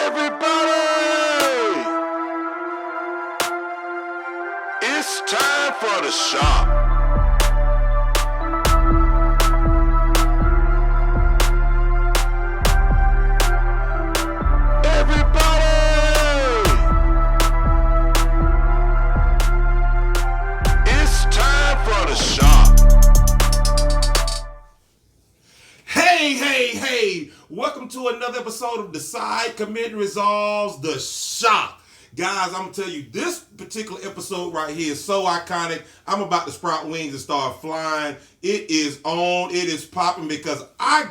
Everybody, it's time for the shop. Everybody, it's time for the shop. Hey, welcome to another episode of Decide, Commit, Resolves, The Shop. Guys, I'm going to tell you, this particular episode right here is so iconic. I'm about to sprout wings and start flying. It is on. It is popping because I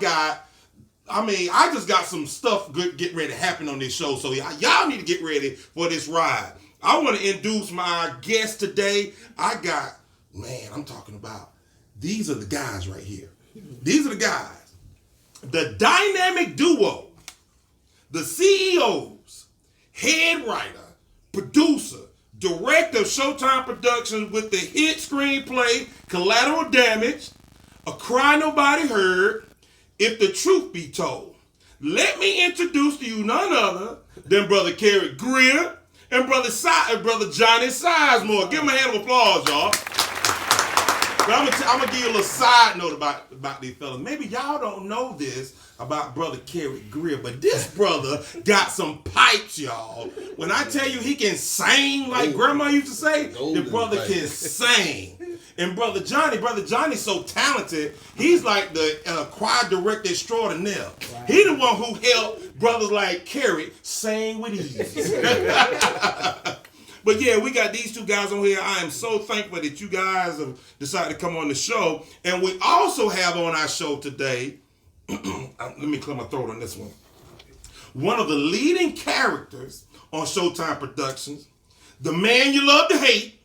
just got some stuff good getting ready to happen on this show. So y'all need to get ready for this ride. I want to introduce my guest today. I'm talking about, these are the guys right here. These are the guys. The dynamic duo, the CEOs, head writer, producer, director of Showtime Productions with the hit screenplay Collateral Damage, A Cry Nobody Heard, If the Truth Be Told. Let me introduce to you none other than Brother Kerrick, Greer, and Brother Johnny Sizemore. Give them a hand of applause, y'all. But I'm gonna give you a little side note about these fellas. Maybe y'all don't know this about Brother Kerrick Greer, but this brother got some pipes, y'all. When I tell you he can sing like Grandma used to say, the brother can sing. And Brother Johnny's so talented, he's like the choir director extraordinaire. Wow. He the one who helped brothers like Kerrick sing with ease. But yeah, we got these two guys on here. I am so thankful that you guys have decided to come on the show. And we also have on our show today, let me clear my throat on this one of the leading characters on Showtime Productions, the man you love to hate,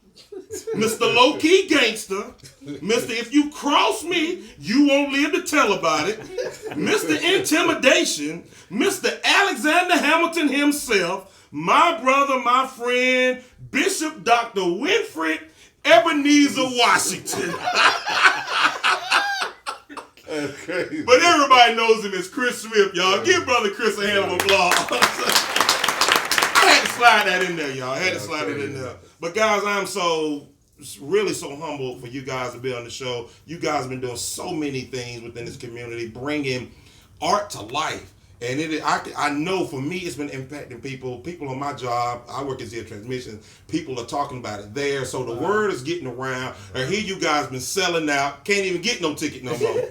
Mr. Low-Key Gangster, Mr. If You Cross Me, You Won't Live to Tell About It, Mr. Intimidation, Mr. Alexander Hamilton himself, my brother, my friend, Bishop Dr. Winfred Ebenezer Washington. That's crazy. But everybody knows him as Chris Swift, y'all. Give Brother Chris a hand of applause. I had to slide that in there, y'all. I had to slide it in there. But guys, I'm really so humbled for you guys to be on the show. You guys have been doing so many things within this community, bringing art to life. And I know for me, it's been impacting people. People on my job, I work as Zero Transmission. People are talking about it there. So the word is getting around. I hear you guys been selling out. Can't even get no ticket no more.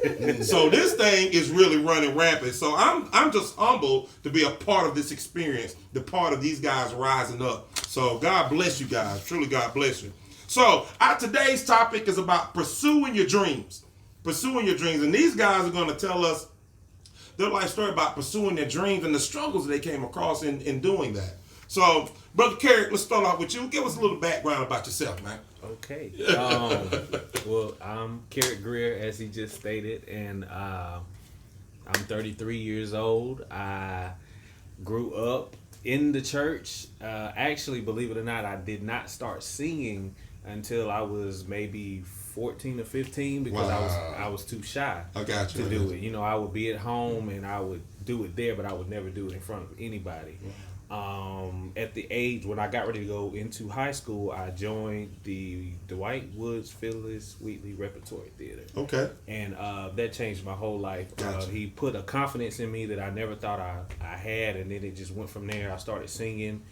So this thing is really running rampant. So I'm just humbled to be a part of this experience, the part of these guys rising up. So God bless you guys. Truly, God bless you. So today's topic is about pursuing your dreams. Pursuing your dreams. And these guys are going to tell us their life story about pursuing their dreams and the struggles they came across in doing that. So, Brother Kerrick, let's start off with you. Give us a little background about yourself, man. Okay. Well, I'm Kerrick Greer, as he just stated, and I'm 33 years old. I grew up in the church. Actually, believe it or not, I did not start singing until I was maybe 14 or 15 because I was too shy to do it. You know, I would be at home and I would do it there, but I would never do it in front of anybody. At the age when I got ready to go into high school, I joined the Dwight Woods Phyllis Wheatley Repertory Theater. Okay. And that changed my whole life. Gotcha. He put a confidence in me that I never thought I had, and then it just went from there. I started singing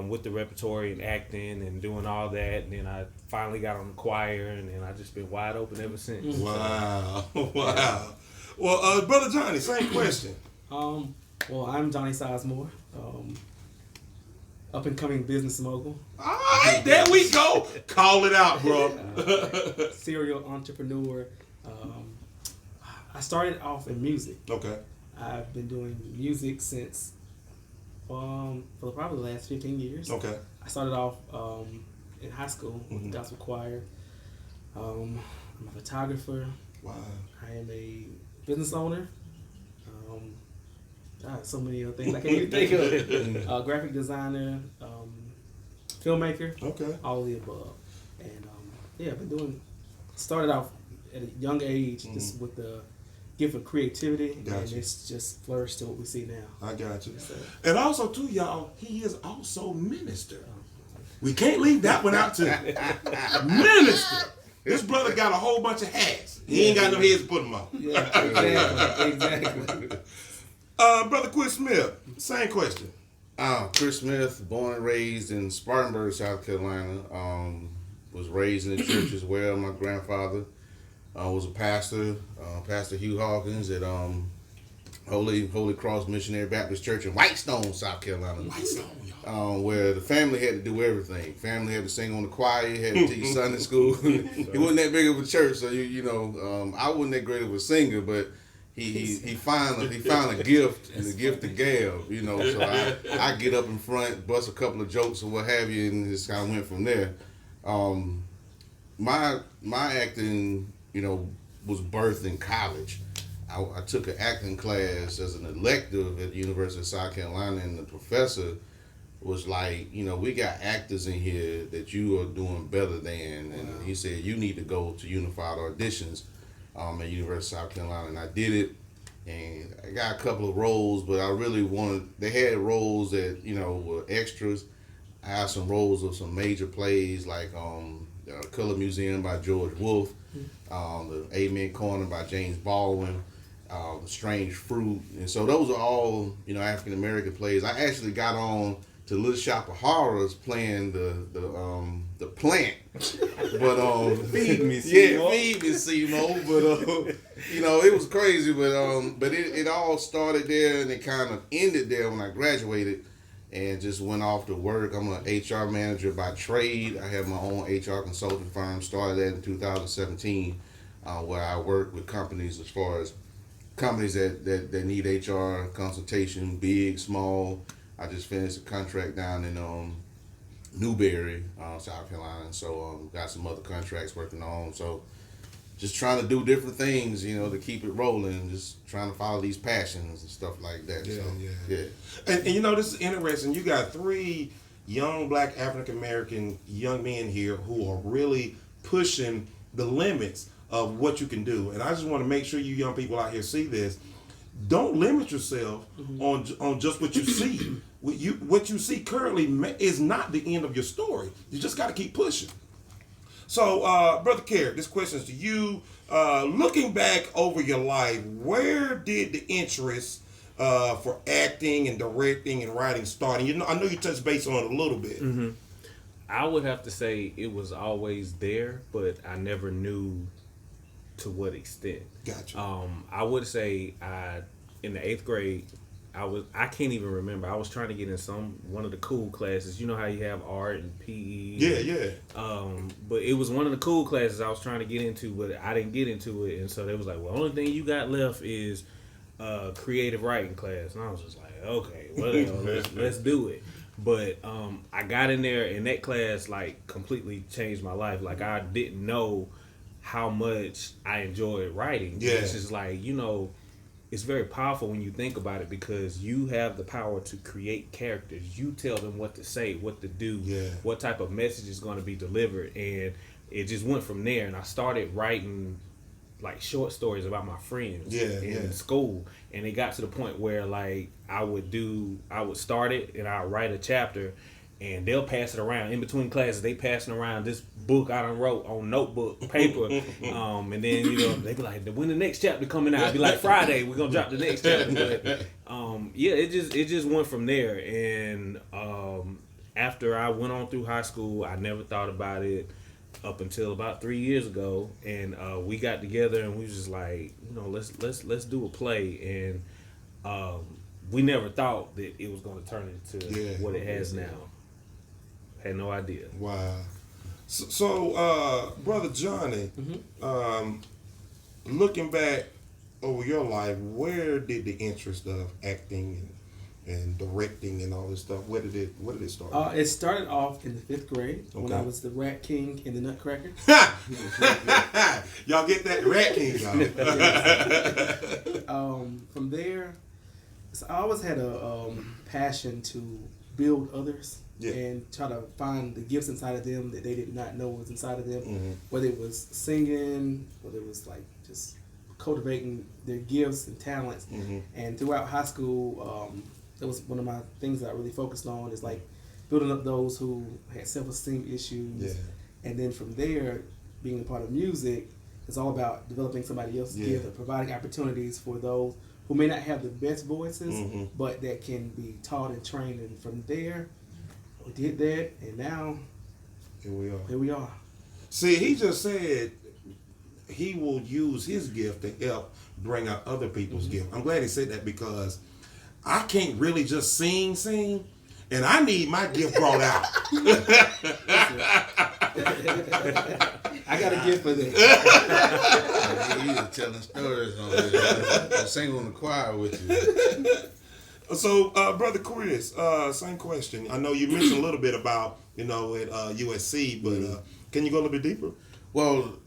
with the repertory and acting and doing all that, and then I finally got on the choir, and then I've just been wide open ever since. Wow. Wow. Well, Brother Johnny, same question. Well, I'm Johnny Sizemore, up and coming business mogul. All right, there we go. Call it out, bro. Serial entrepreneur. I started off in music. Okay. I've been doing music since for probably the last 15 years. Okay. I started off in high school with gospel choir. I'm a photographer. Wow. I am a business owner. So many other things I can't even think of. Graphic designer, filmmaker. Okay. All of the above. And I've been started off at a young age just with the gift of creativity, and Gotcha. it's just flourished to what we see now. I got you. So, And also, too, y'all, he is also minister. We can't leave that one out, too. Minister. This brother got a whole bunch of hats. He ain't got no heads to put them on. yeah, exactly. Brother Chris Smith, same question. Chris Smith, born and raised in Spartanburg, South Carolina. Was raised in the church as well. My grandfather was a pastor, Pastor Hugh Hawkins at Holy Cross Missionary Baptist Church in Whitestone, South Carolina. Whitestone, y'all. Where the family had to do everything. Family had to sing on the choir, had to teach Sunday school. It wasn't that big of a church, so I wasn't that great of a singer, but he found a gift, and the gift to gab, So I get up in front, bust a couple of jokes or what have you, and just kind of went from there. My acting, was birthed in college. I took an acting class as an elective at the University of South Carolina, and the professor was like, we got actors in here that you are doing better than, and he said you need to go to unified auditions at University of South Carolina, and I did it, and I got a couple of roles, but I really wanted. They had roles that were extras. I had some roles of some major plays like Color Museum by George Wolfe, the Amen Corner by James Baldwin, Strange Fruit, and so those are all African American plays. I actually got on to Little Shop of Horrors playing the plant, but Feed me, yeah, feed me, Sizemore. But it was crazy. But it all started there, and it kind of ended there when I graduated, and just went off to work. I'm an HR manager by trade. I have my own HR consulting firm. Started that in 2017, where I work with companies as far as companies that need HR consultation, big, small. I just finished a contract down in Newberry, South Carolina, so got some other contracts working on. So just trying to do different things, to keep it rolling, just trying to follow these passions and stuff like that. Yeah. And this is interesting. You got 3 young black African American young men here who are really pushing the limits of what you can do. And I just want to make sure you young people out here see this. Don't limit yourself on just what you see. What you see currently is not the end of your story. You just got to keep pushing. So, Brother Kerrick, this question is to you. Looking back over your life, where did the interest for acting and directing and writing start? And I know you touched base on it a little bit. Mm-hmm. I would have to say it was always there, but I never knew to what extent. Gotcha. I would say in the 8th grade, I can't even remember. I was trying to get in one of the cool classes. You know how you have art and PE. Yeah. But it was one of the cool classes I was trying to get into, but I didn't get into it, and so they was like, "Well, the only thing you got left is creative writing class," and I was just like, "Okay, whatever, let's do it." But I got in there, and that class completely changed my life. I didn't know how much I enjoyed writing. Yeah. It's just it's very powerful when you think about it, because you have the power to create characters. You tell them what to say, what to do, what type of message is going to be delivered, and it just went from there. And I started writing short stories about my friends in school, and it got to the point where I would start it and I'd write a chapter, and they'll pass it around in between classes. They passing around this book I done wrote on notebook paper, and then they be like, "When the next chapter coming out?" I'd be like, "Friday, we're gonna drop the next chapter." But it just went from there. And after I went on through high school, I never thought about it up until about 3 years ago, and we got together and we was just like, let's do a play, and we never thought that it was going to turn into what it has now. Had no idea. Wow. So Brother Johnny, looking back over your life, where did the interest of acting and directing and all this stuff, where did it start? It started off in the 5th grade when I was the Rat King in the Nutcracker. Y'all get that? Rat King, y'all. From there, so I always had a passion to build others and try to find the gifts inside of them that they did not know was inside of them. Whether it was singing, whether it was just cultivating their gifts and talents. And throughout high school, that was one of my things that I really focused on, is like building up those who had self-esteem issues. And then from there, being a part of music, it's all about developing somebody else's gift and providing opportunities for those who may not have the best voices, but that can be taught and trained. And from there, we did that, and now here we are. See, he just said he will use his gift to help bring out other people's gift. I'm glad he said that, because I can't really just sing, and I need my gift brought out. I got a gift for that. He's telling stories on this. Sing on the choir with you. So, Brother Chris, same question. I know you mentioned a little bit about, at USC, but can you go a little bit deeper? Well,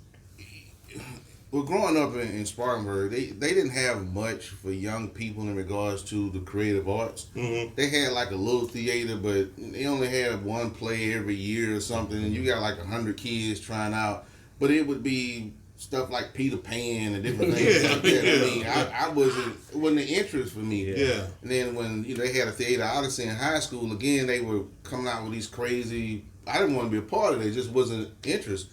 growing up in Spartanburg, they didn't have much for young people in regards to the creative arts. They had like a little theater, but they only had one play every year or something, and you got like 100 kids trying out. But it would be stuff like Peter Pan and different things like that. I mean, it wasn't an interest for me. And then when they had a theater odyssey in high school, again, they were coming out with these crazy. I didn't want to be a part of it. It just wasn't interest.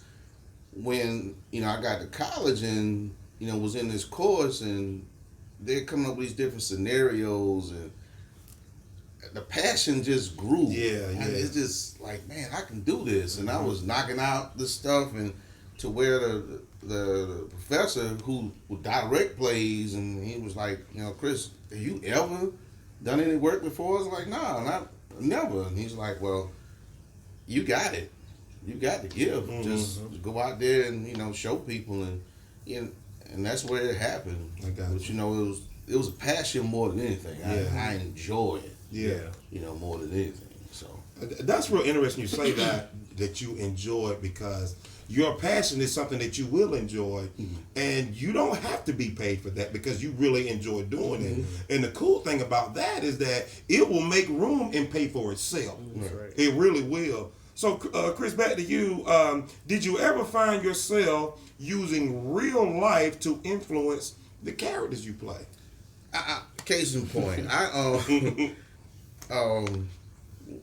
When I got to college and was in this course, and they're coming up with these different scenarios, and the passion just grew. And it's just like, man, I can do this. And I was knocking out this stuff, and to where the professor who would direct plays, and he was like, Chris, have you ever done any work before? I was like, no, never. And he's like, well, you got it. You got the gift. Just go out there and show people, and that's where it happened. But it was a passion more than anything. I enjoy it. More than anything. So that's real interesting. You say that you enjoy it, because your passion is something that you will enjoy, and you don't have to be paid for that, because you really enjoy doing it. And the cool thing about that is that it will make room and pay for itself. It really will. So, Chris, back to you. Did you ever find yourself using real life to influence the characters you play? Case in point,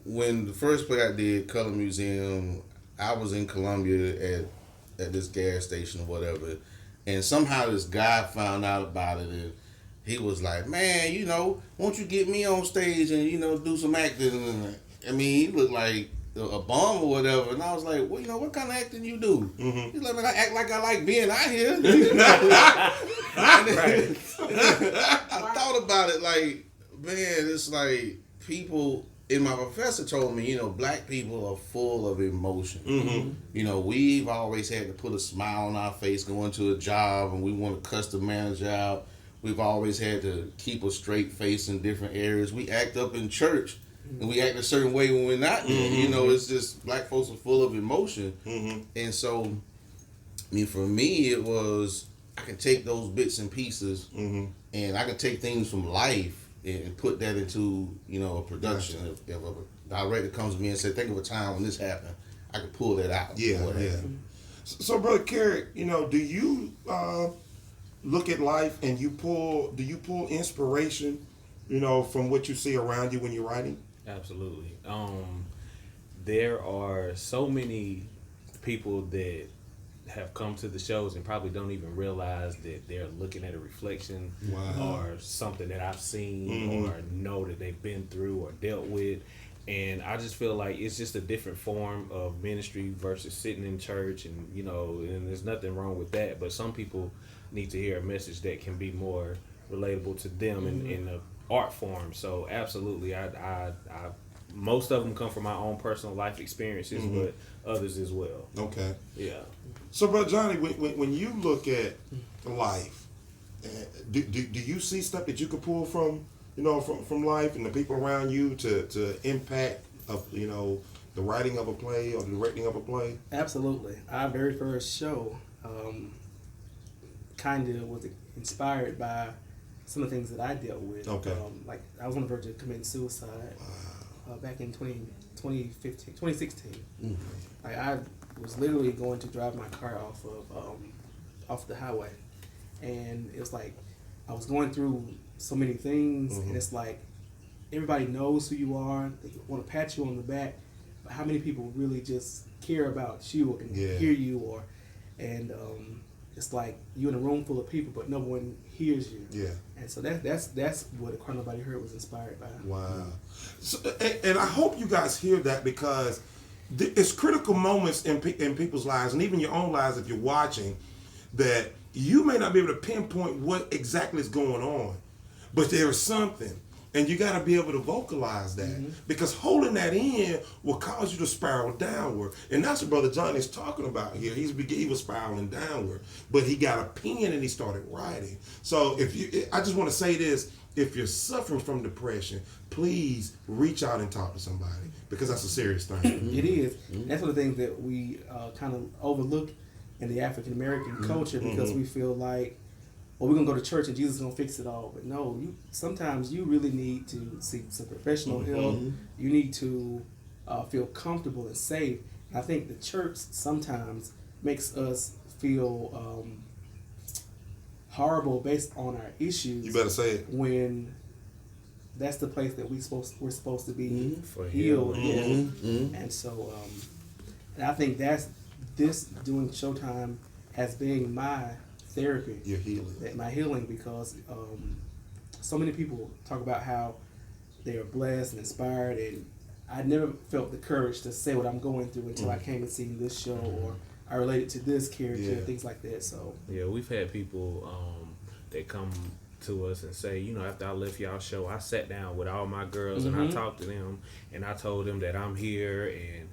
when the first play I did, Color Museum, I was in Columbia at this gas station or whatever, and somehow this guy found out about it, and he was like, man, won't you get me on stage and, do some acting? And, I mean, he looked like a bum or whatever, and I was like, well, what kind of acting you do? He's like, man, I act like I like being out here. I thought about it like, man, it's like people, and my professor told me, black people are full of emotion. We've always had to put a smile on our face going to a job, and we want to cuss the manager out. We've always had to keep a straight face in different areas. We act up in church, and we act a certain way when we're not there. It's just black folks are full of emotion. And so, for me, it was, I can take those bits and pieces, and I can take things from life and put that into, a production. If a director comes to me and says, think of a time when this happened, I can pull that out. So, Brother Kerrick, do you look at life and do you pull inspiration, from what you see around you when you're writing? Absolutely. There are so many people that have come to the shows and probably don't even realize that they're looking at a reflection or something that I've seen or know that they've been through or dealt with. And I just feel like it's just a different form of ministry versus sitting in church, and and there's nothing wrong with that, but some people need to hear a message that can be more relatable to them in the art form. So absolutely, I most of them come from my own personal life experiences, but others as well. Okay. Yeah. So, Brother Johnny, when you look at life, do you see stuff that you could pull from from life and the people around you to impact of the writing of a play or the directing of a play? Absolutely. Our very first show kind of was inspired by some of the things that I dealt with. Okay. Like I was on the verge of committing suicide back in 2016. Like I was literally going to drive my car off the highway, and it was like I was going through so many things, and it's like everybody knows who you are. They want to pat you on the back, but how many people really just care about you and hear you, and it's like you in a room full of people, but no one hears you. Yeah. And so that's what Cry Nobody Heard was inspired by. Wow. So, and I hope you guys hear that, because it's critical moments in people's lives, and even your own lives if you're watching, that you may not be able to pinpoint what exactly is going on, but there is something. And you got to be able to vocalize that, because holding that in will cause you to spiral downward. And that's what Brother John is talking about here. He was spiraling downward, but he got a pen and he started writing. So I just want to say this: if you're suffering from depression, please reach out and talk to somebody, because that's a serious thing. It is. That's one of the things that we kind of overlook in the African American culture, because we feel like, well, we're gonna go to church and Jesus is gonna fix it all. But no, sometimes you really need to seek some professional help. You need to feel comfortable and safe. And I think the church sometimes makes us feel horrible based on our issues. You better say it. When that's the place that we're supposed to be healed. And so, and I think this doing Showtime has been my therapy. Your healing. My healing, because so many people talk about how they are blessed and inspired, and I never felt the courage to say what I'm going through until I came and seen this show, or I related to this character, things like that. So yeah, we've had people that come to us and say, after I left y'all show, I sat down with all my girls and I talked to them, and I told them that I'm here, and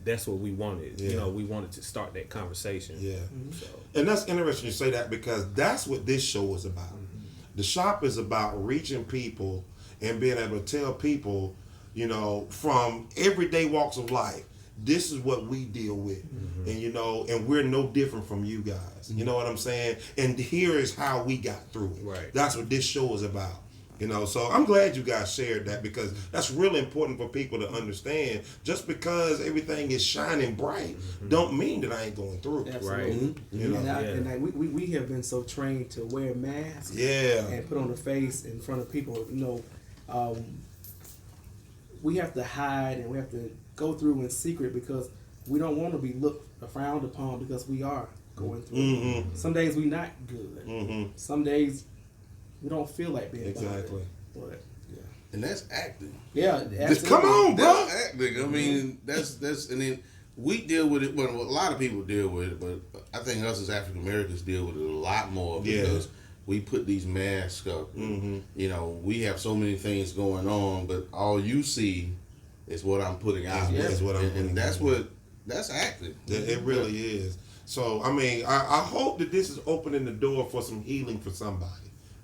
that's what we wanted. We wanted to start that conversation. Yeah. So. And that's interesting you say that, because that's what this show is about. The shop is about reaching people and being able to tell people, from everyday walks of life, this is what we deal with. And and we're no different from you guys. You know what I'm saying? And here is how we got through it. Right. That's what this show is about. So I'm glad you guys shared that, because that's really important for people to understand. Just because everything is shining bright don't mean that I ain't going through. Absolutely. Right. And we have been so trained to wear masks and put on a face in front of people. We have to hide and we have to go through in secret, because we don't want to be looked or frowned upon, because we are going through. Some days we not good. Some days we don't feel like being exactly. But yeah, and that's acting. Yeah, come on, bro. That's acting. I mean, that's and then we deal with it. Well, a lot of people deal with it, but I think us as African Americans deal with it a lot more, because we put these masks up. We have so many things going on, but all you see is what I'm putting out. That's what I'm putting out. That's acting. It really is. So I mean, I hope that this is opening the door for some healing for somebody.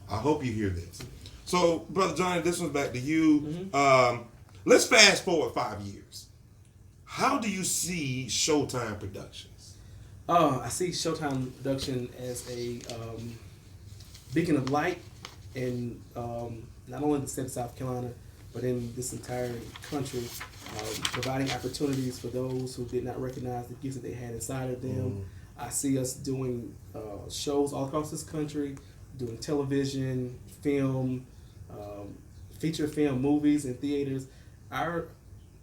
I hope you hear this. So, Brother Johnny, this one's back to you. Let's fast forward 5 years. How do you see Showtime Productions? I see Showtime Production as a beacon of light in not only the state of South Carolina, but in this entire country, providing opportunities for those who did not recognize the gifts that they had inside of them. I see us doing shows all across this country, doing television, film, feature film, movies, and theaters. Our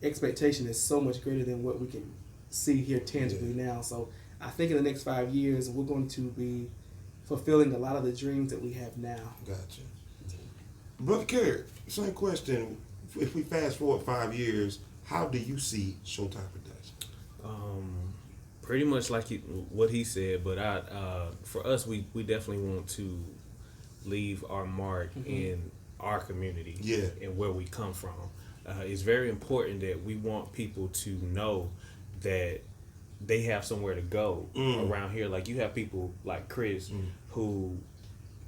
expectation is so much greater than what we can see here tangibly now. So I think in the next 5 years, we're going to be fulfilling a lot of the dreams that we have now. Gotcha. Brother Kerrick, same question. If we fast forward 5 years, how do you see Showtime Production? Pretty much like what he said, but for us, we definitely want to leave our mark in our community and where we come from. It's very important that we want people to know that they have somewhere to go around here. Like, you have people like Chris who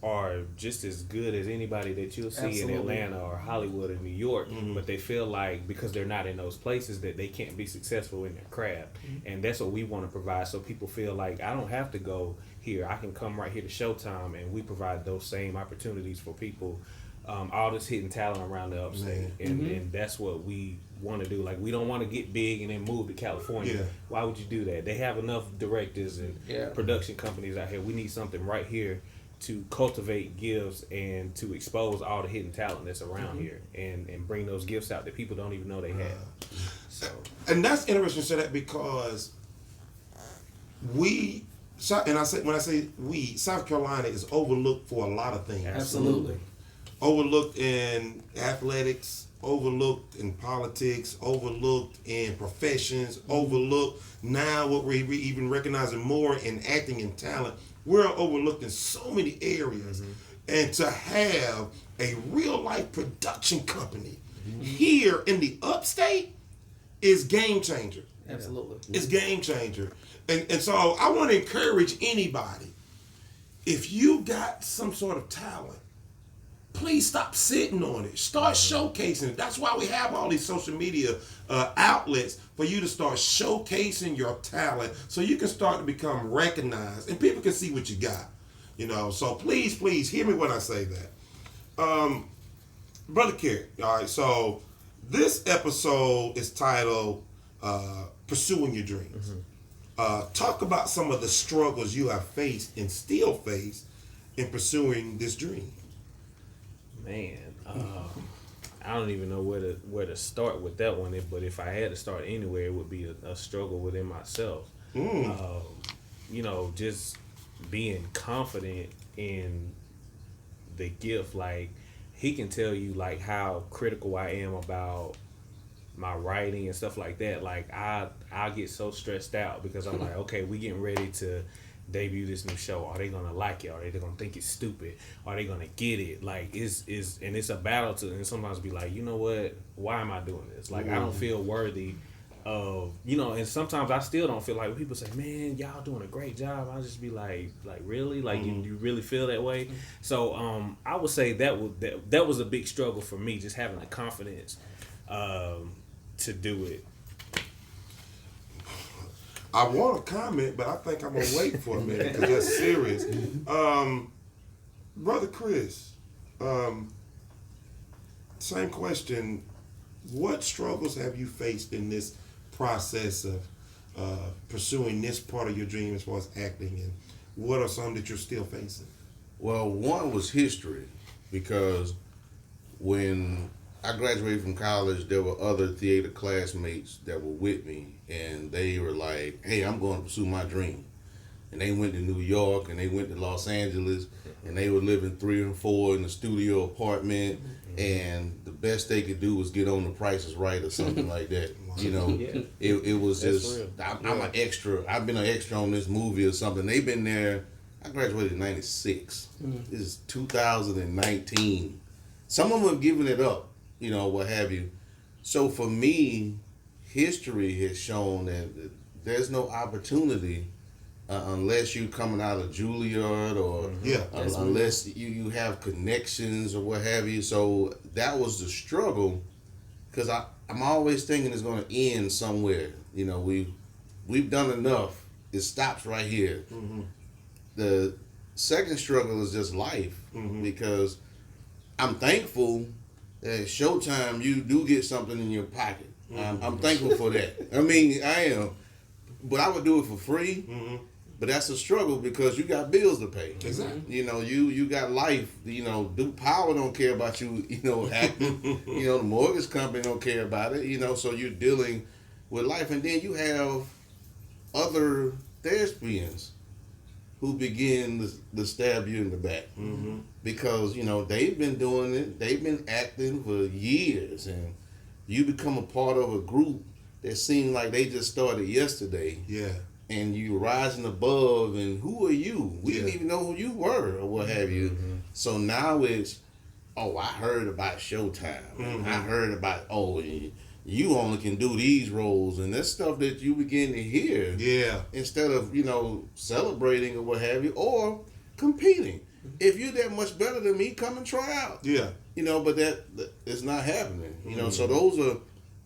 are just as good as anybody that you'll see in Atlanta or Hollywood or New York, but they feel like because they're not in those places that they can't be successful in their craft. And that's what we want to provide, so people feel like I don't have to go here. I can come right here to Showtime, and we provide those same opportunities for people, all this hidden talent around the upstate. And that's what we want to do. Like, we don't want to get big and then move to California. Why would you do that? They have enough directors and production companies out here. We need something right here to cultivate gifts and to expose all the hidden talent that's around here and bring those gifts out that people don't even know they have. So, and that's interesting to say that because when I say we, South Carolina is overlooked for a lot of things. Absolutely. Overlooked in athletics, overlooked in politics, overlooked in professions, overlooked now what we're even recognizing more in acting and talent. We're overlooked in so many areas. And to have a real life production company here in the upstate is game changer. Absolutely. It's game changer. And so I want to encourage anybody, if you got some sort of talent, please stop sitting on it. Start showcasing it. That's why we have all these social media outlets for you to start showcasing your talent so you can start to become recognized and people can see what you got. You know, so please hear me when I say that. Brother Kerrick, all right, so this episode is titled Pursuing Your Dreams. Talk about some of the struggles you have faced and still face in pursuing this dream. man, I don't even know where to start with that one. But if I had to start anywhere, it would be a struggle within myself. You know, just being confident in the gift. Like, he can tell you like how critical I am about my writing and stuff like that. Like, I get so stressed out because I'm like, okay, we getting ready to debut this new show. Are they gonna like it? Are they gonna think it's stupid? Are they gonna get it? Like, it's a battle to, and sometimes be like, you know what? Why am I doing this? Like, I don't feel worthy of, you know. And sometimes I still don't feel like, when people say, man, y'all doing a great job, I'll just be like really? Like, you really feel that way? So I would say that was a big struggle for me, just having the confidence to do it. I want to comment, but I think I'm going to wait for a minute because that's serious. Brother Chris, same question. What struggles have you faced in this process of pursuing this part of your dream as far as acting, and what are some that you're still facing? Well, one was history, because when I graduated from college, there were other theater classmates that were with me, and they were like, hey, I'm going to pursue my dream. And they went to New York, and they went to Los Angeles, and they were living 3 and 4 in a studio apartment, and the best they could do was get on The Price is Right or something like that. You know, it was just, I'm an extra. I've been an extra on this movie or something. They've been there. I graduated in 96. This is 2019. Some of them have given it up, you know, what have you. So for me, history has shown that there's no opportunity unless you're coming out of Juilliard or unless you have connections or what have you. So that was the struggle, because I'm always thinking it's going to end somewhere. You know, we've done enough. It stops right here. The second struggle is just life, because I'm thankful that Showtime, you do get something in your pocket. I'm thankful for that. I mean, I am. But I would do it for free. But that's a struggle because you got bills to pay. Exactly. You know, you got life. You know, Duke Power don't care about you, you know, acting. You know, the mortgage company don't care about it. You know, so you're dealing with life. And then you have other thespians who begin to stab you in the back. Because, you know, they've been doing it. They've been acting for years. And you become a part of a group that seemed like they just started yesterday. Yeah. And you rising above, and who are you? We didn't even know who you were or what have you. So now it's, oh, I heard about Showtime. I heard about, oh, you only can do these roles, and that's stuff that you begin to hear. Yeah. Instead of, you know, celebrating or what have you, or competing. If you're that much better than me, come and try out. Yeah. You know, but that it's not happening. You know, so those are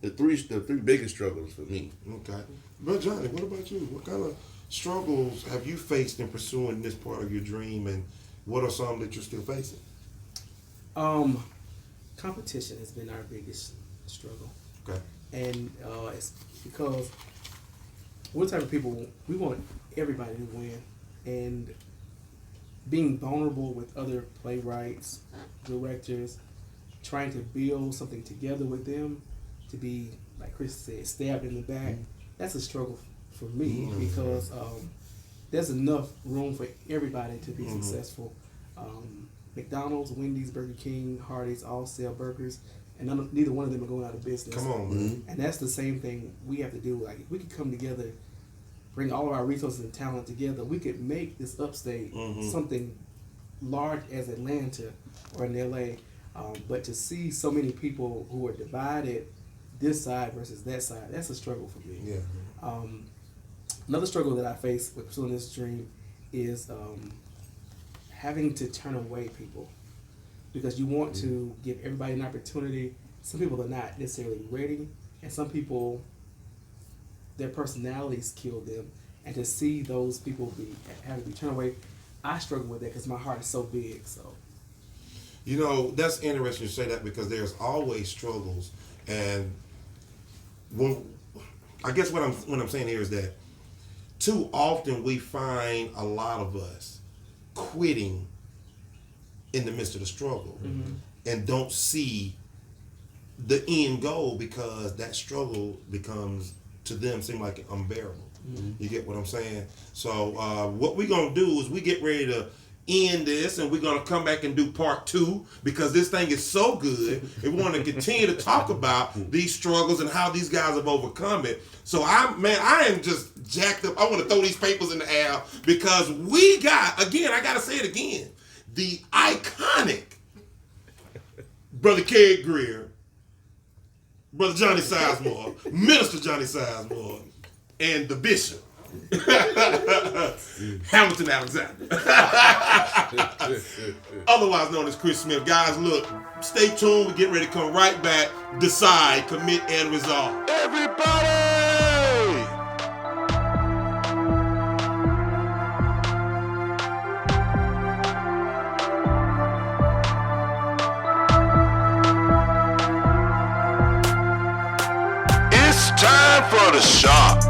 the three biggest struggles for me. Okay. But Johnny, what about you? What kind of struggles have you faced in pursuing this part of your dream, and what are some that you're still facing? Competition has been our biggest struggle. Okay. And it's because we're the type of people, we want everybody to win. And being vulnerable with other playwrights, directors, trying to build something together with them, to be, like Chris said, stabbed in the back. That's a struggle for me because there's enough room for everybody to be successful. McDonald's, Wendy's, Burger King, Hardee's all sell burgers, and neither one of them are going out of business. Come on, man. And that's the same thing we have to do. Like, if we could come together, bring all of our resources and talent together, we could make this upstate something large as Atlanta or in LA. But to see so many people who are divided, this side versus that side, that's a struggle for me. Yeah. Another struggle that I face with pursuing this dream is having to turn away people, because you want to give everybody an opportunity. Some people are not necessarily ready, and some people, their personalities kill them. And to see those people having to be turned away, I struggle with that because my heart is so big. So, You know, that's interesting to say that, because there's always struggles, and I guess what I'm saying here is that too often we find a lot of us quitting in the midst of the struggle and don't see the end goal, because that struggle becomes, to them, seem like unbearable. You get what I'm saying? So what we're going to do is we get ready to end this, and we're going to come back and do part 2, because this thing is so good, and we want to continue to talk about these struggles and how these guys have overcome it. So I am just jacked up. I want to throw these papers in the air, because we got, again, I got to say it again, the iconic Brother Kerrick Greer, Brother Johnny Sizemore, Minister Johnny Sizemore, and the Bishop, Hamilton Alexander, otherwise known as Chris Smith. Guys, look, stay tuned. We get ready to come right back. Decide, commit, and resolve. Everybody! It's time for the shop.